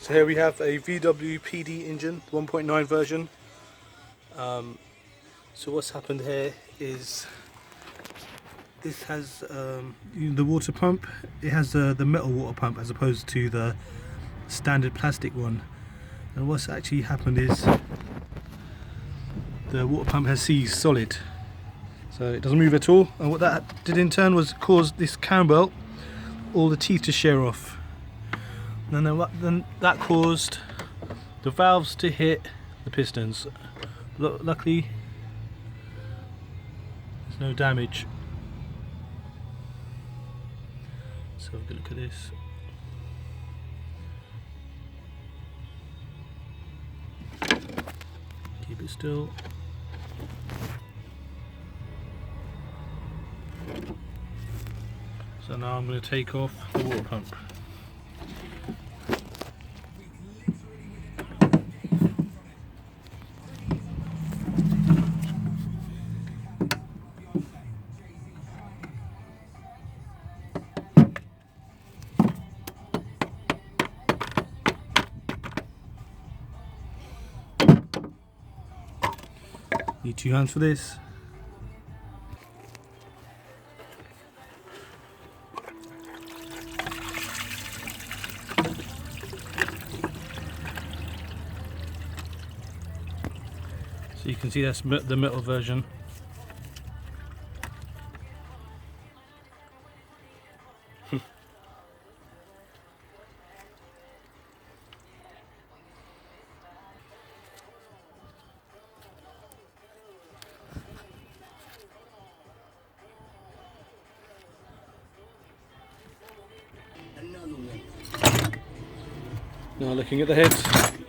So here we have a VW PD engine, 1.9 version. So what's happened here is this has the water pump. It has the metal water pump as opposed to the standard plastic one. And what's actually happened is the water pump has seized solid, so it doesn't move at all. And what that did in turn was cause this cam belt, all the teeth to shear off. And then that caused the valves to hit the pistons. Luckily, there's no damage. So have a good look at this. Keep it still. So now I'm going to take off the water pump. Need 2 hands for this. So you can see that's the metal version. Now looking at the heads.